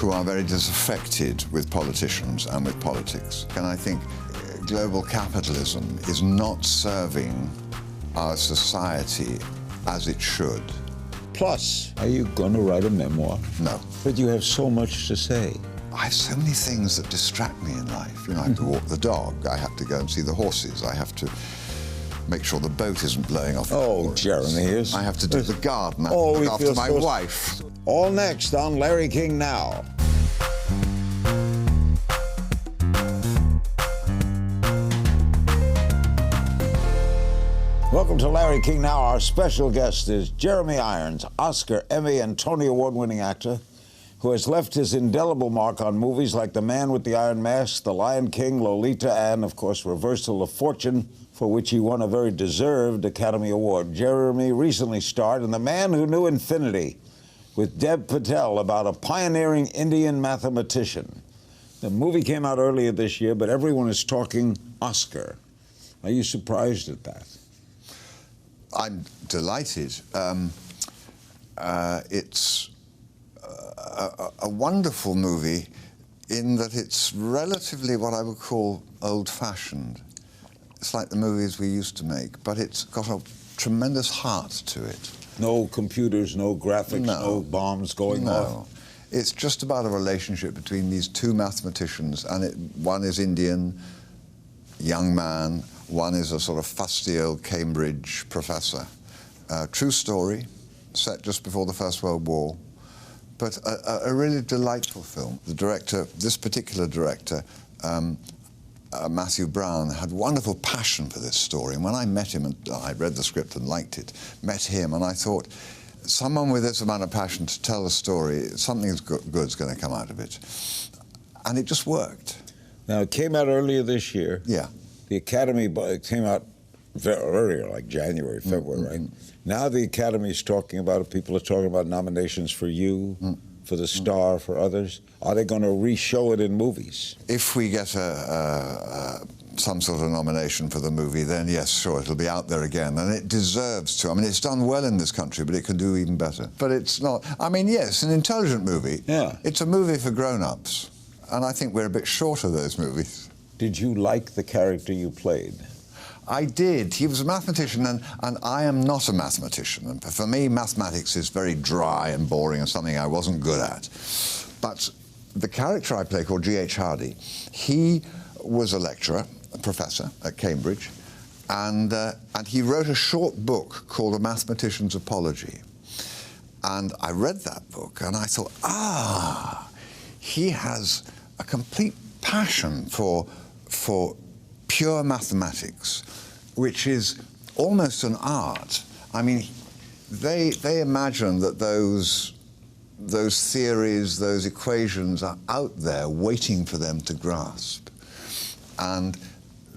who are very disaffected with politicians and with politics. And I think global capitalism is not serving our society as it should. Plus, are you going to write a memoir? No. But you have so much to say. I have so many things that distract me in life. You know, I have to walk the dog, I have to go and see the horses, I have to make sure the boat isn't blowing off. Oh, Jeremy, I have to do the garden, I have to look after my wife. All next on Larry King Now. Welcome to Larry King Now. Our special guest is Jeremy Irons, Oscar, Emmy, and Tony Award-winning actor who has left his indelible mark on movies like The Man with the Iron Mask, The Lion King, Lolita, and, of course, Reversal of Fortune, for which he won a very deserved Academy Award. Jeremy recently starred in The Man Who Knew Infinity with Dev Patel about a pioneering Indian mathematician. The movie came out earlier this year, but everyone is talking Oscar. Are you surprised at that? I'm delighted. It's a wonderful movie in that it's relatively what I would call old-fashioned. It's like the movies we used to make, but it's got a tremendous heart to it. No computers, no graphics, no bombs going off? No. It's just about a relationship between these two mathematicians, and one is Indian, young man, one is a sort of fusty old Cambridge professor. True story, set just before the First World War, but a really delightful film. The director, this particular director, Matthew Brown, had wonderful passion for this story. And when I met him, and I read the script and liked it, met him, and I thought, someone with this amount of passion to tell a story, something good's going to come out of it. And it just worked. Now, it came out earlier this year. Yeah. The Academy came out very earlier, like January, February, right? Now the Academy is talking about it. People are talking about nominations for you, for The Star, for others. Are they going to re-show it in movies? If we get some sort of nomination for the movie, then yes, sure, it'll be out there again. And it deserves to. I mean, it's done well in this country, but it could do even better. But it's not. I mean, yes, an intelligent movie. Yeah. It's a movie for grown-ups. And I think we're a bit short of those movies. Did you like the character you played? I did. He was a mathematician, and I am not a mathematician. And for me, mathematics is very dry and boring and something I wasn't good at. But the character I play, called G.H. Hardy, he was a lecturer, a professor at Cambridge, and he wrote a short book called A Mathematician's Apology. And I read that book, and I thought, he has a complete passion for pure mathematics, which is almost an art. I mean, they imagine that those theories, those equations are out there waiting for them to grasp. And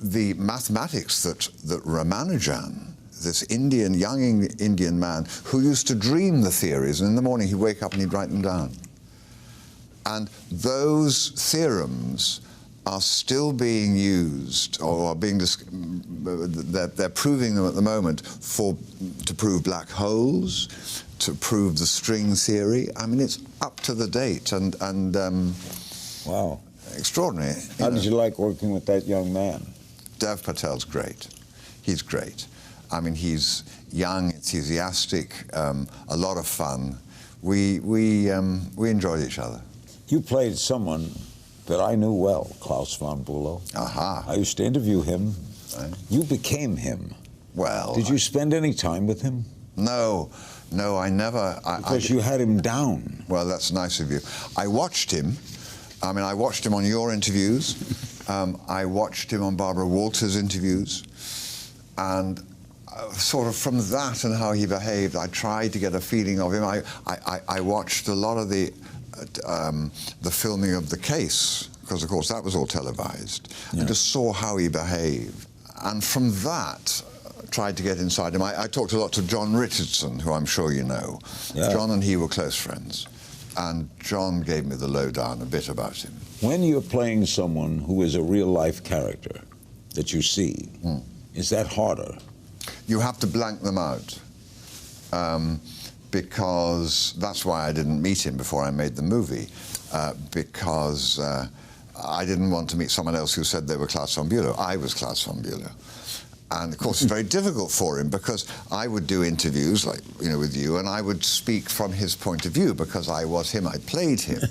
the mathematics that Ramanujan, this young Indian man, who used to dream the theories, and in the morning he'd wake up and he'd write them down. And those theorems are still being used, or are being they're proving them at the moment to prove black holes, to prove the string theory. I mean, it's up to the date and wow, extraordinary. How did you like working with that young man? Dev Patel's great. He's great. I mean, he's young, enthusiastic, a lot of fun. We enjoyed each other. You played someone that I knew well, Klaus von Bülow. Aha. I used to interview him. Right. You became him. Well. Did you spend any time with him? No, I never. Because you had him down. Well, that's nice of you. I watched him. I mean, I watched him on your interviews. I watched him on Barbara Walters' interviews. And sort of from that and how he behaved, I tried to get a feeling of him. I watched a lot of the filming of The Case, because of course that was all televised, and just saw how he behaved. And from that, tried to get inside him. I talked a lot to John Richardson, who I'm sure you know. Yeah. John and he were close friends. And John gave me the lowdown a bit about him. When you're playing someone who is a real-life character that you see, is that harder? You have to blank them out. Because that's why I didn't meet him before I made the movie. because I didn't want to meet someone else who said they were Klaus von Bülow. I was Klaus von Bülow. And of course, it's very difficult for him because I would do interviews, like, you know, with you, and I would speak from his point of view because I was him, I played him.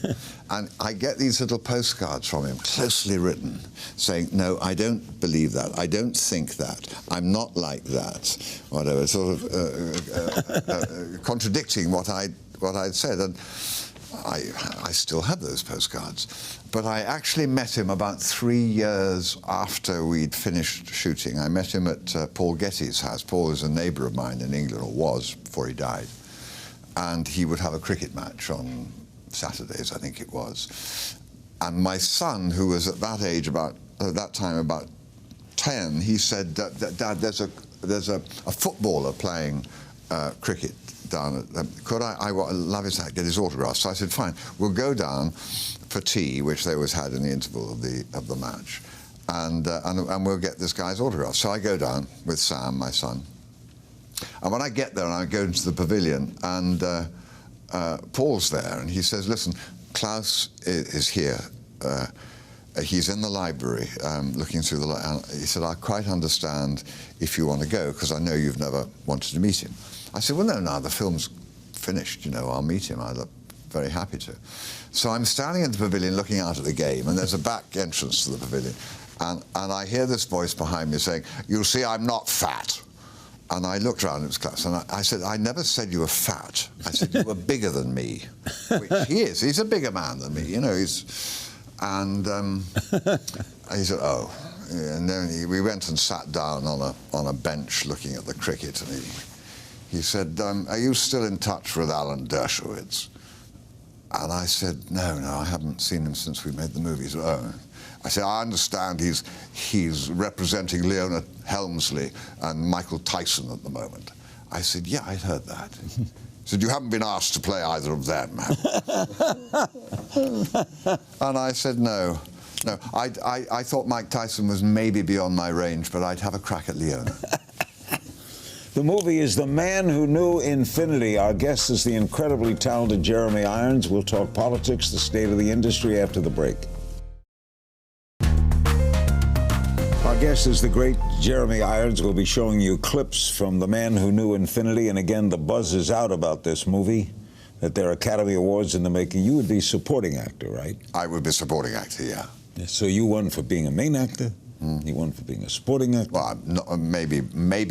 And I get these little postcards from him, closely written, saying, no, I don't believe that, I don't think that, I'm not like that, whatever, sort of contradicting what I'd said. And I still have those postcards. But I actually met him about 3 years after we'd finished shooting. I met him at Paul Getty's house. Paul is a neighbour of mine in England, or was, before he died. And he would have a cricket match on Saturdays, I think it was. And my son, who was at that age, at that time about 10, he said, Dad, there's a footballer playing cricket down at, could I love his hat, get his autograph. So I said, fine, we'll go down for tea, which they always had in the interval of the match, and we'll get this guy's autograph. So I go down with Sam, my son, and when I get there and I go into the pavilion, and Paul's there, and he says, listen, Klaus is here. He's in the library looking through the he said, I quite understand if you want to go, because I know you've never wanted to meet him. I said, well, no, the film's finished, you know, I'll meet him. I'd be very happy to. So I'm standing in the pavilion looking out at the game, and there's a back entrance to the pavilion, and I hear this voice behind me saying, you'll see I'm not fat. And I looked around, it was Klaus, and I said, I never said you were fat. I said, you were bigger than me, which he is. He's a bigger man than me, you know, and he said, oh. And then we went and sat down on a bench looking at the cricket, and he said, are you still in touch with Alan Dershowitz? And I said, no, I haven't seen him since we made the movies. Oh. I said, I understand he's representing Leona Helmsley and Michael Tyson at the moment. I said, yeah, I'd heard that. He said, you haven't been asked to play either of them, have you? And I said, no. I thought Mike Tyson was maybe beyond my range, but I'd have a crack at Leona. The movie is The Man Who Knew Infinity. Our guest is the incredibly talented Jeremy Irons. We'll talk politics, the state of the industry after the break. Our guest is the great Jeremy Irons. We'll be showing you clips from The Man Who Knew Infinity. And again, the buzz is out about this movie, that there are Academy Awards in the making. You would be supporting actor, right? I would be supporting actor, yeah. So you won for being a main actor? You won for being a supporting actor? Well, maybe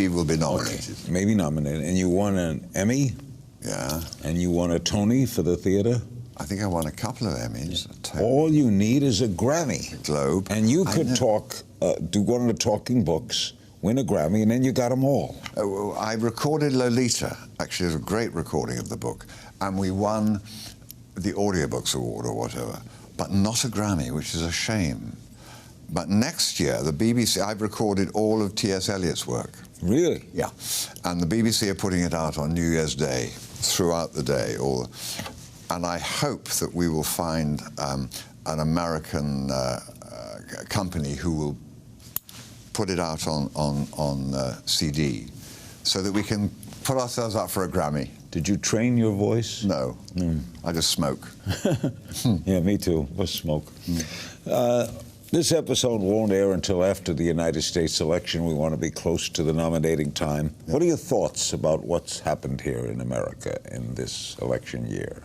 we'll be nominated. Okay. Maybe nominated. And you won an Emmy? Yeah. And you won a Tony for the theater? I think I won a couple of Emmys. Yeah. All you need is a Grammy. A Globe. And you could do one of the talking books, win a Grammy, and then you got them all. I recorded Lolita. Actually, it was a great recording of the book. And we won the Audiobooks Award or whatever, but not a Grammy, which is a shame. But next year, the BBC, I've recorded all of T.S. Eliot's work. Really? Yeah. And the BBC are putting it out on New Year's Day, throughout the day. And I hope that we will find an American company who will put it out on CD, so that we can put ourselves up for a Grammy. Did you train your voice? No. I just smoke. Yeah, me too. Just smoke. This episode won't air until after the United States election. We want to be close to the nominating time. Yeah. What are your thoughts about what's happened here in America in this election year?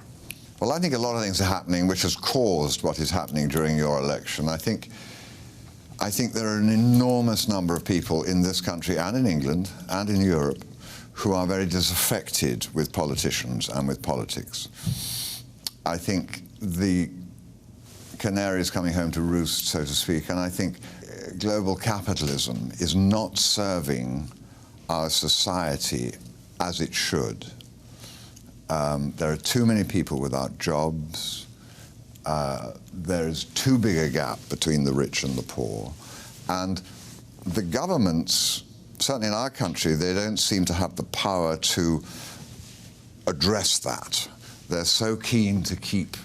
Well, I think a lot of things are happening which has caused what is happening during your election. I think there are an enormous number of people in this country and in England and in Europe who are very disaffected with politicians and with politics. I think the canary is coming home to roost, so to speak, and I think global capitalism is not serving our society as it should. There are too many people without jobs. There's too big a gap between the rich and the poor. And the governments, certainly in our country, they don't seem to have the power to address that. They're so keen to keep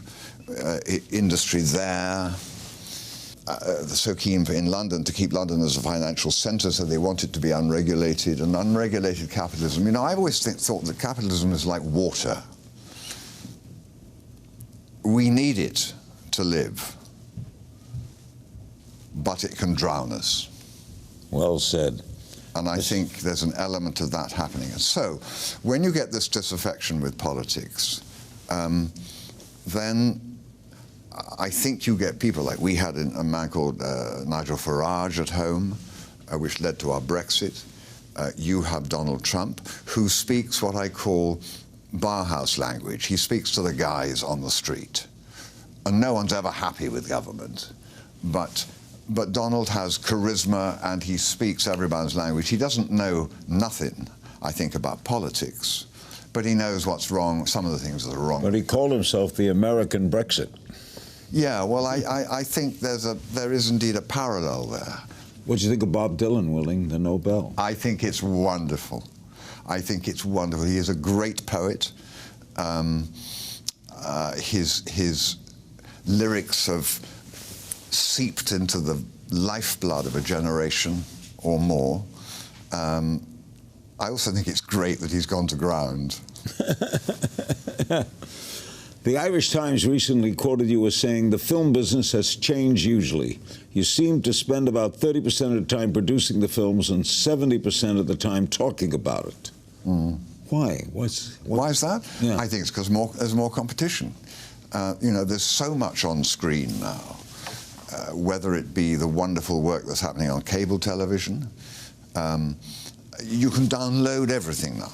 industry there. They're so keen in London to keep London as a financial centre, so they want it to be unregulated. And unregulated capitalism, you know, I've always thought that capitalism is like water. We need it to live, but it can drown us. Well said. And I think there's an element of that happening. And so, when you get this disaffection with politics, then I think you get people like we had a man called Nigel Farage at home, which led to our Brexit. You have Donald Trump, who speaks what I call barhouse language. He speaks to the guys on the street. And no one's ever happy with government. But Donald has charisma, and he speaks everybody's language. He doesn't know nothing, I think, about politics, but he knows what's wrong, some of the things that are wrong. But he called himself the American Brexit. Yeah, well, I think there is indeed a parallel there. What do you think of Bob Dylan winning the Nobel? I think it's wonderful. I think it's wonderful. He is a great poet. His lyrics have seeped into the lifeblood of a generation or more. I also think it's great that he's gone to ground. The Irish Times recently quoted you as saying, "The film business has changed hugely. You seem to spend about 30% of the time producing the films and 70% of the time talking about it." Mm. Why? Why is that? Yeah. I think it's because there's more competition. You know, there's so much on screen now, whether it be the wonderful work that's happening on cable television. You can download everything now,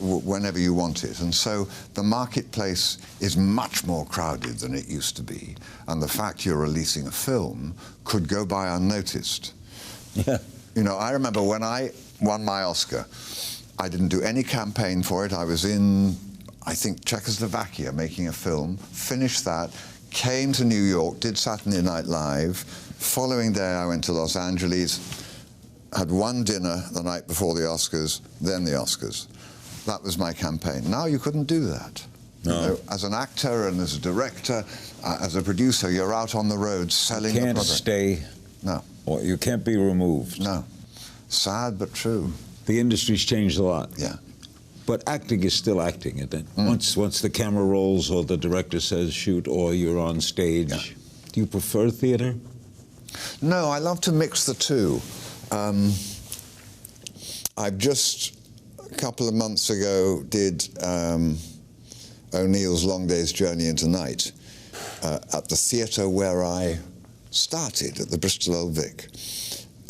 whenever you want it. And so the marketplace is much more crowded than it used to be. And the fact you're releasing a film could go by unnoticed. Yeah. You know, I remember when I won my Oscar, I didn't do any campaign for it. I was in, I think, Czechoslovakia making a film, finished that, came to New York, did Saturday Night Live. Following day, I went to Los Angeles, had one dinner the night before the Oscars, then the Oscars. That was my campaign. Now you couldn't do that. No. You know, as an actor and as a director, as a producer, you're out on the road selling the product. You can't stay. No. Or you can't be removed. No. Sad but true. The industry's changed a lot. Yeah. But acting is still acting, isn't it? Mm. Once the camera rolls or the director says shoot or you're on stage. Yeah. Do you prefer theater? No, I love to mix the two. I've just, a couple of months ago, did O'Neill's Long Day's Journey into Night at the theatre where I started, at the Bristol Old Vic.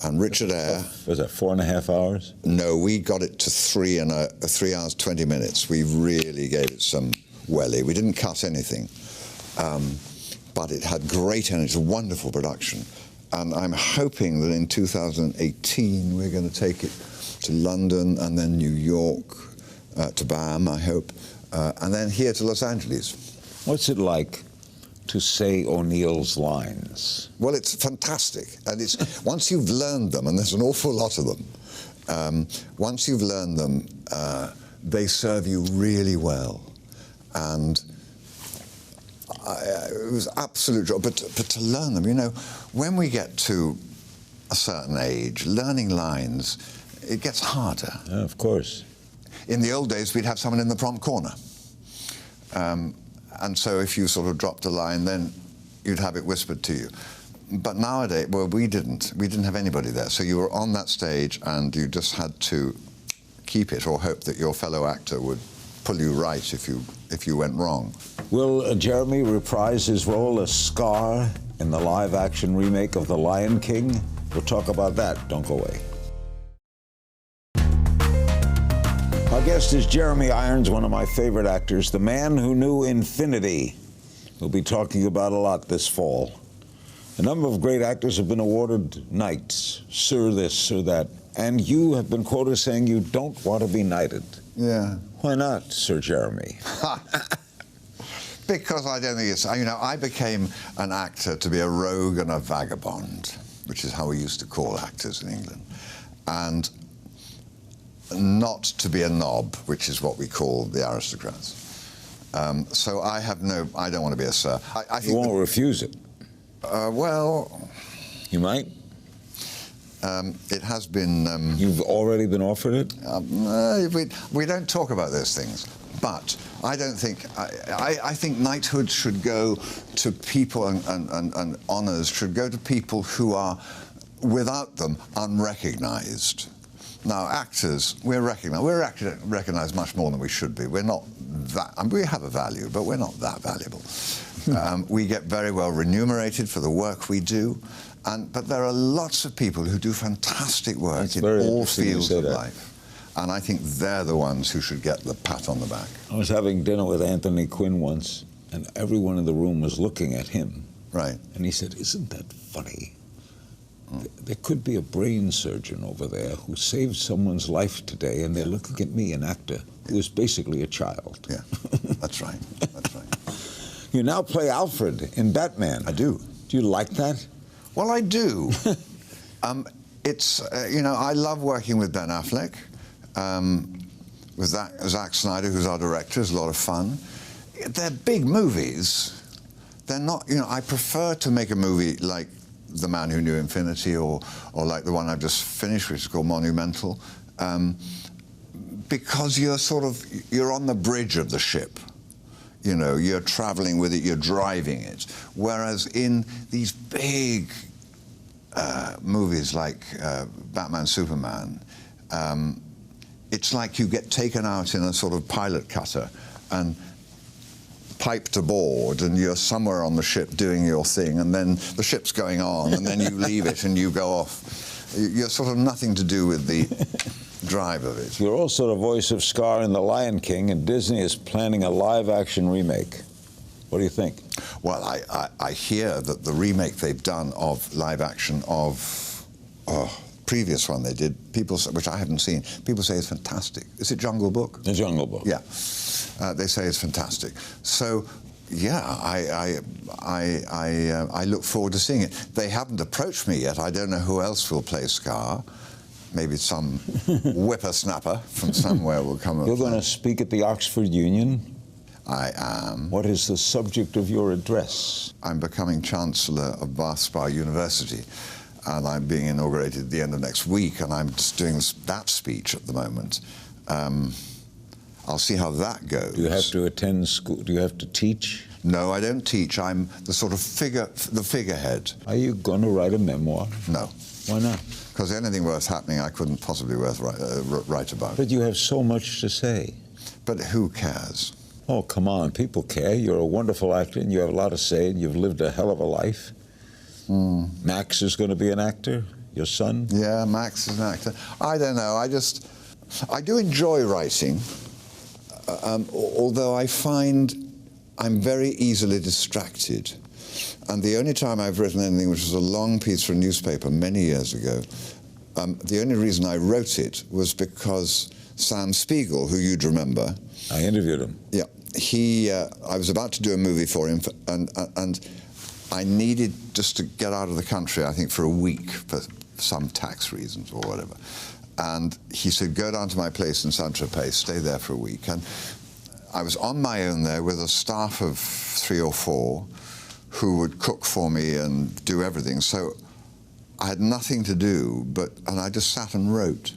And Richard Eyre... Was that 4.5 hours? No, we got it to 3 hours, 20 minutes. We really gave it some welly. We didn't cut anything. But it had great energy. It's a wonderful production. And I'm hoping that in 2018 we're going to take it to London and then New York, to BAM, I hope, and then here to Los Angeles. What's it like to say O'Neill's lines? Well, it's fantastic. And it's once you've learned them, and there's an awful lot of them, once you've learned them, they serve you really well. And it was absolute joy. But to learn them, you know, when we get to a certain age, learning lines, it gets harder. Yeah, of course. In the old days, we'd have someone in the prompt corner. And so if you sort of dropped a line, then you'd have it whispered to you. But nowadays, well, we didn't have anybody there. So you were on that stage and you just had to keep it or hope that your fellow actor would pull you right if you went wrong. Will Jeremy reprise his role as Scar in the live-action remake of The Lion King? We'll talk about that. Don't go away. Our guest is Jeremy Irons, one of my favorite actors, the man who knew infinity. We'll be talking about a lot this fall. A number of great actors have been awarded knights, Sir this, Sir that, and you have been quoted saying you don't want to be knighted. Yeah. Why not, Sir Jeremy? Because I don't think it's, you know, I became an actor to be a rogue and a vagabond, which is how we used to call actors in England, and not to be a knob, which is what we call the aristocrats. So I don't want to be a sir. I think you won't refuse it. Well... You might? It has been... You've already been offered it? We don't talk about those things. But I don't think, I think knighthood should go to people, and honours should go to people who are, without them, unrecognised. Now, actors, we're recognised much more than we should be. We're not that, I mean, we have a value, but we're not that valuable. We get very well remunerated for the work we do, but there are lots of people who do fantastic work in all fields of life. And I think they're the ones who should get the pat on the back. I was having dinner with Anthony Quinn once, and everyone in the room was looking at him. Right. And he said, "Isn't that funny? There could be a brain surgeon over there who saved someone's life today, and they're looking at me, an actor, who is basically a child." Yeah, that's right. That's right. You now play Alfred in Batman. I do. Do you like that? Well, I do. It's, you know, I love working with Ben Affleck. With Zack Snyder, who's our director, is a lot of fun. They're big movies. They're not, you know, I prefer to make a movie like The Man Who Knew Infinity, or like the one I've just finished, which is called Monumental, because you're on the bridge of the ship. You know, you're traveling with it, you're driving it. Whereas in these big movies like Batman, Superman, it's like you get taken out in a sort of pilot cutter and piped aboard, and you're somewhere on the ship doing your thing, and then the ship's going on, and then you leave it and you go off. You're sort of nothing to do with the drive of it. You're also the voice of Scar in The Lion King, and Disney is planning a live-action remake. What do you think? Well, I hear that the remake they've done of live action of previous one they did, which I haven't seen, people say it's fantastic. Is it Jungle Book? The Jungle Book. Yeah. They say it's fantastic. So, yeah, I look forward to seeing it. They haven't approached me yet. I don't know who else will play Scar. Maybe some whippersnapper from somewhere will come. You're going to speak at the Oxford Union? I am. What is the subject of your address? I'm becoming Chancellor of Bath Spa University, and I'm being inaugurated at the end of next week, and I'm just doing that speech at the moment. I'll see how that goes. Do you have to attend school? Do you have to teach? No, I don't teach. I'm the sort of figurehead. Are you going to write a memoir? No. Why not? Because anything worth happening I couldn't possibly write about. But you have so much to say. But who cares? Oh, come on, people care. You're a wonderful actor, and you have a lot to say, and you've lived a hell of a life. Max is going to be an actor, your son? Yeah, Max is an actor. I don't know, I do enjoy writing, although I find I'm very easily distracted. And the only time I've written anything, which was a long piece for a newspaper many years ago, the only reason I wrote it was because Sam Spiegel, who you'd remember. I interviewed him. Yeah. I was about to do a movie for him, and I needed just to get out of the country, I think, for a week for some tax reasons or whatever. And he said, go down to my place in Saint-Tropez, stay there for a week. And I was on my own there with a staff of 3 or 4 who would cook for me and do everything. So I had nothing to do, and I just sat and wrote.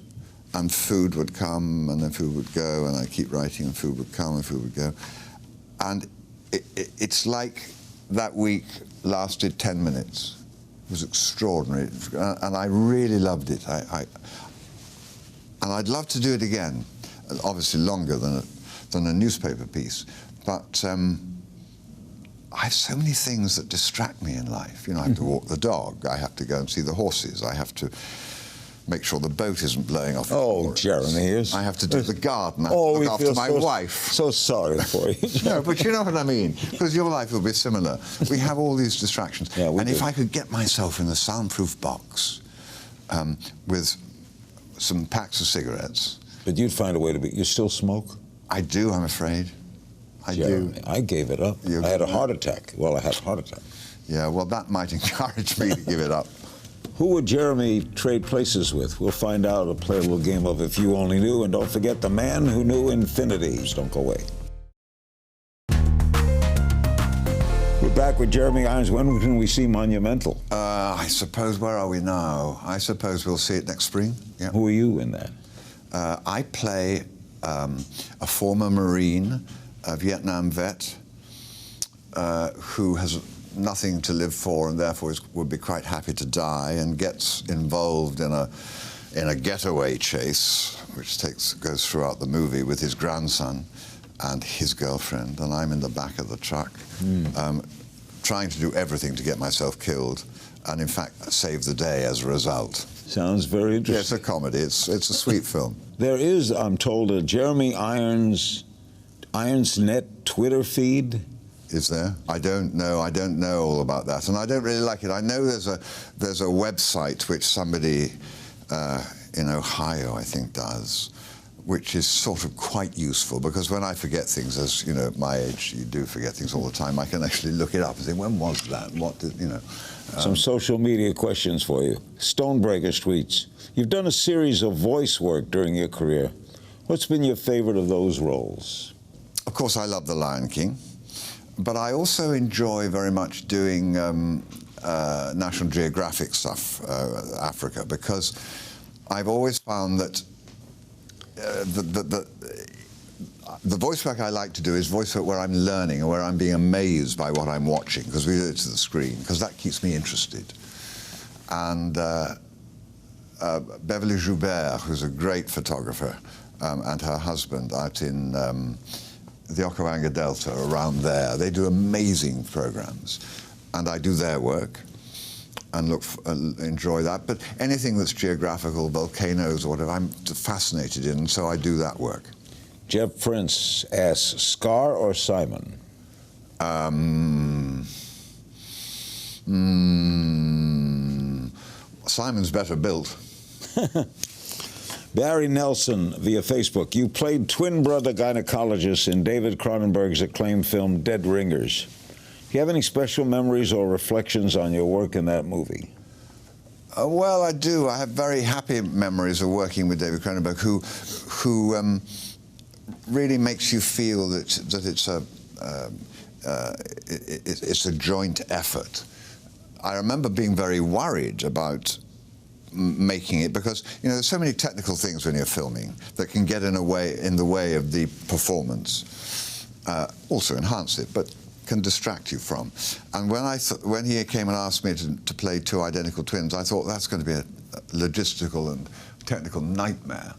And food would come, and then food would go, and I'd keep writing, and food would come, and food would go. And it's like that week lasted 10 minutes. It was extraordinary, and I really loved it. And I'd love to do it again, obviously longer than a newspaper piece. But I have so many things that distract me in life. You know, I have to walk the dog, I have to go and see the horses, I have to make sure the boat isn't blowing off. Oh, Jeremy. I have to do the garden. I have to look after my wife. So sorry for you. No, but you know what I mean, because your life will be similar. We have all these distractions. Yeah, and if I could get myself in a soundproof box with some packs of cigarettes. But you'd find a way to be. You still smoke? I do, I'm afraid. I Jeremy, do. I gave it up. I had a heart attack. Well, I had a heart attack. Yeah, well, that might encourage me to give it up. Who would Jeremy trade places with? We'll find out and play a little game of If You Only Knew. And don't forget The Man Who Knew Infinity. Don't go away. We're back with Jeremy Irons. When can we see Monumental? I suppose, where are we now? I suppose we'll see it next spring. Yeah. Who are you in that? I play a former Marine, a Vietnam vet, who has nothing to live for and therefore would be quite happy to die, and gets involved in a getaway chase, which goes throughout the movie, with his grandson and his girlfriend, and I'm in the back of the truck, trying to do everything to get myself killed, and in fact save the day as a result. Sounds very interesting. Yeah, it's a comedy. It's a sweet film. There is, I'm told, a Jeremy Irons Net Twitter feed. Is there? I don't know. I don't know all about that, and I don't really like it. I know there's a website which somebody in Ohio, I think, does, which is sort of quite useful, because when I forget things, as you know, at my age, you do forget things all the time. I can actually look it up and say, when was that? What did you know? Some social media questions for you. Stonebreakers tweets: you've done a series of voice work during your career. What's been your favorite of those roles? Of course, I love The Lion King, but I also enjoy very much doing National Geographic stuff, Africa, because I've always found that the voice work I like to do is voice work where I'm learning or where I'm being amazed by what I'm watching, because we do it to the screen, because that keeps me interested. And Beverly Joubert, who's a great photographer, and her husband out in the Okavango Delta, around there, they do amazing programs, and I do their work and enjoy that. But anything that's geographical, volcanoes or whatever, I'm fascinated in, so I do that work. Jeff Prince asks, Scar or Simon? Simon's better built. Barry Nelson via Facebook: you played twin brother gynecologist in David Cronenberg's acclaimed film Dead Ringers. Do you have any special memories or reflections on your work in that movie? Well, I do. I have very happy memories of working with David Cronenberg, who really makes you feel that it's a joint effort. I remember being very worried about making it, because you know there's so many technical things when you're filming that can get in the way of the performance. Also enhance it, but can distract you from. And when he came and asked me to play two identical twins, I thought that's going to be a logistical and technical nightmare.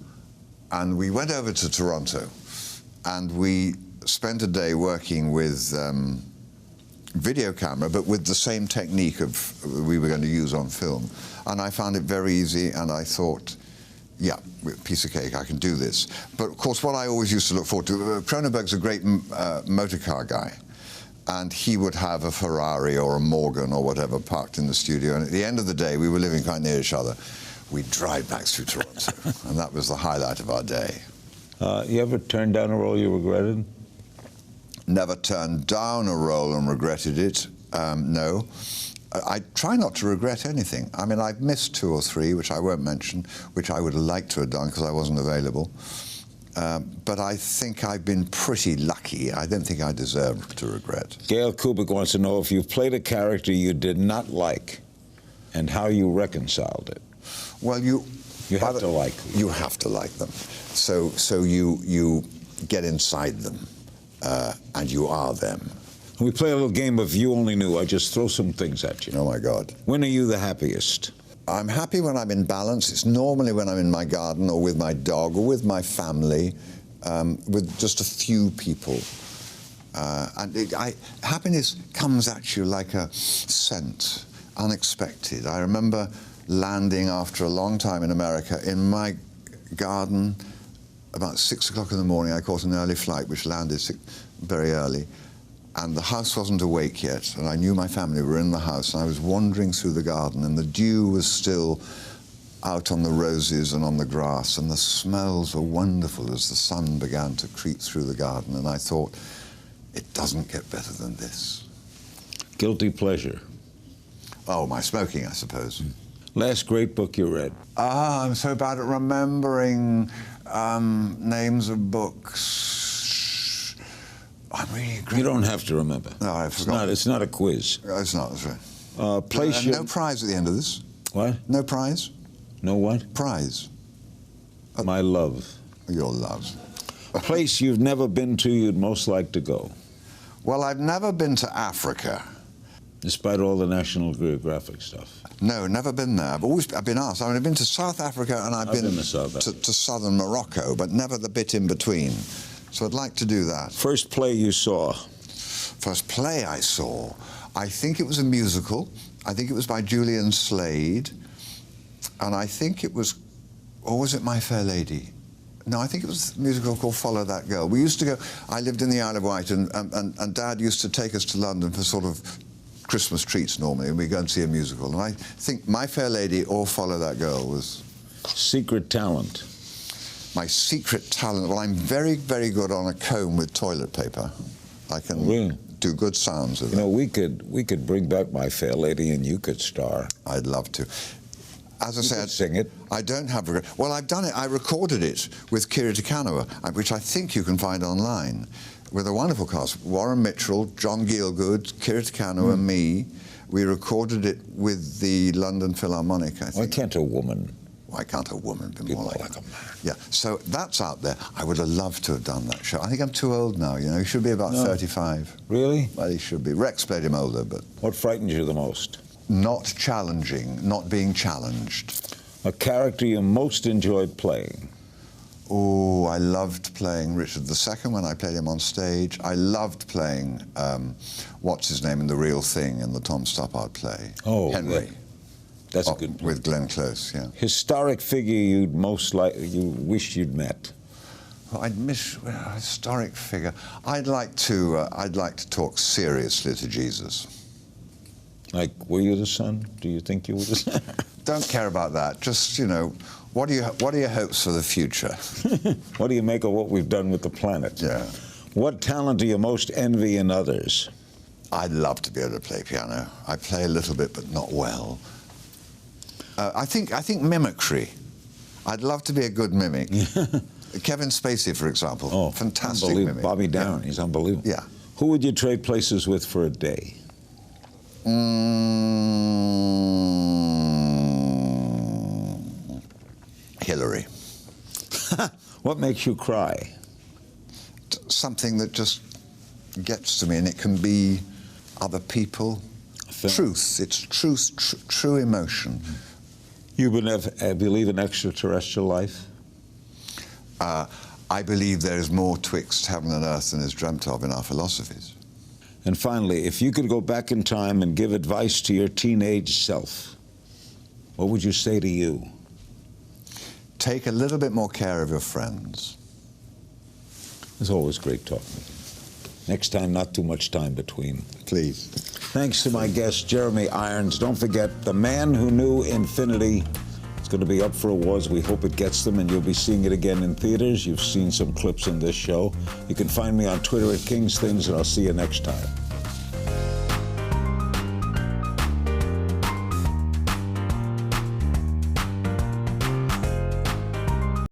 And we went over to Toronto, and we spent a day working with video camera, but with the same technique we were going to use on film. And I found it very easy, and I thought, yeah, piece of cake, I can do this. But of course, what I always used to look forward to, Cronenberg's a great motor car guy, and he would have a Ferrari or a Morgan or whatever parked in the studio, and at the end of the day, we were living quite near each other. We'd drive back through Toronto, and that was the highlight of our day. You ever turned down a role you regretted? Never turned down a role and regretted it, no. I try not to regret anything. I mean, I've missed 2 or 3, which I won't mention, which I would have liked to have done because I wasn't available. But I think I've been pretty lucky. I don't think I deserve to regret. Gail Kubik wants to know if you've played a character you did not like and how you reconciled it. Well, you have to like them. You have to like them. So you get inside them, and you are them. We play a little game of You Only Knew. I just throw some things at you. Oh, my God. When are you the happiest? I'm happy when I'm in balance. It's normally when I'm in my garden or with my dog or with my family, with just a few people. Happiness comes at you like a scent, unexpected. I remember landing after a long time in America in my garden about 6 o'clock in the morning. I caught an early flight which landed very early, and the house wasn't awake yet, and I knew my family were in the house, and I was wandering through the garden, and the dew was still out on the roses and on the grass, and the smells were wonderful as the sun began to creep through the garden, and I thought, it doesn't get better than this. Guilty pleasure? Oh, my smoking, I suppose. Last great book you read? I'm so bad at remembering names of books. I'm really great. You don't have to remember. No, I forgot. It's not a quiz. It's not, that's right. No prize at the end of this. What? No prize. No what? Prize. My love. Your love. A place you've never been to you'd most like to go? Well, I've never been to Africa. Despite all the National Geographic stuff? No, never been there. I've been asked. I mean, I've been to South Africa and I've been to southern Morocco, but never the bit in between. So I'd like to do that. First play you saw? First play I saw, I think it was a musical. I think it was by Julian Slade. And I think it was, or was it My Fair Lady? No, I think it was a musical called Follow That Girl. We used to go, I lived in the Isle of Wight, and Dad used to take us to London for sort of Christmas treats normally, and we'd go and see a musical. And I think My Fair Lady or Follow That Girl was... Secret talent? My secret talent? Well, I'm very, very good on a comb with toilet paper. I can do good sounds with it. You know, we could bring back My Fair Lady and you could star. I'd love to. As I said, sing it. I don't have regret. Well, I've done it. I recorded it with Kira Kanawha, which I think you can find online, with a wonderful cast. Warren Mitchell, John Gielgud, Kira Kanawha, me. We recorded it with the London Philharmonic, I think. Why can't a woman? Why can't a woman be more like like a man? Yeah, so that's out there. I would have loved to have done that show. I think I'm too old now, you know. He should be about 35. Really? Well, he should be. Rex played him older, but... What frightened you the most? Not challenging, not being challenged. A character you most enjoyed playing? Oh, I loved playing Richard II when I played him on stage. I loved playing, what's his name in The Real Thing in the Tom Stoppard play. Oh, Henry. That's a good play. With Glenn Close, yeah. Historic figure you wish you'd met? Well, I'd miss a historic figure. I'd like to talk seriously to Jesus. Like, were you the son? Do you think you were the son? Don't care about that. Just, you know, what are your hopes for the future? What do you make of what we've done with the planet? Yeah. What talent do you most envy in others? I'd love to be able to play piano. I play a little bit, but not well. I think mimicry. I'd love to be a good mimic. Kevin Spacey, for example. Oh, fantastic mimic. Bobby Darin, he's unbelievable. Yeah. Who would you trade places with for a day? Hillary. What makes you cry? Something that just gets to me, and it can be other people. Truth. It's truth, true emotion. You believe in extraterrestrial life? I believe there is more twixt heaven and earth than is dreamt of in our philosophies. And finally, if you could go back in time and give advice to your teenage self, what would you say to you? Take a little bit more care of your friends. It's always great talking. Next time, not too much time between. Please. Thanks to my guest, Jeremy Irons. Don't forget, The Man Who Knew Infinity. It's going to be up for awards. We hope it gets them, and you'll be seeing it again in theaters. You've seen some clips in this show. You can find me on Twitter at King's Things, and I'll see you next time.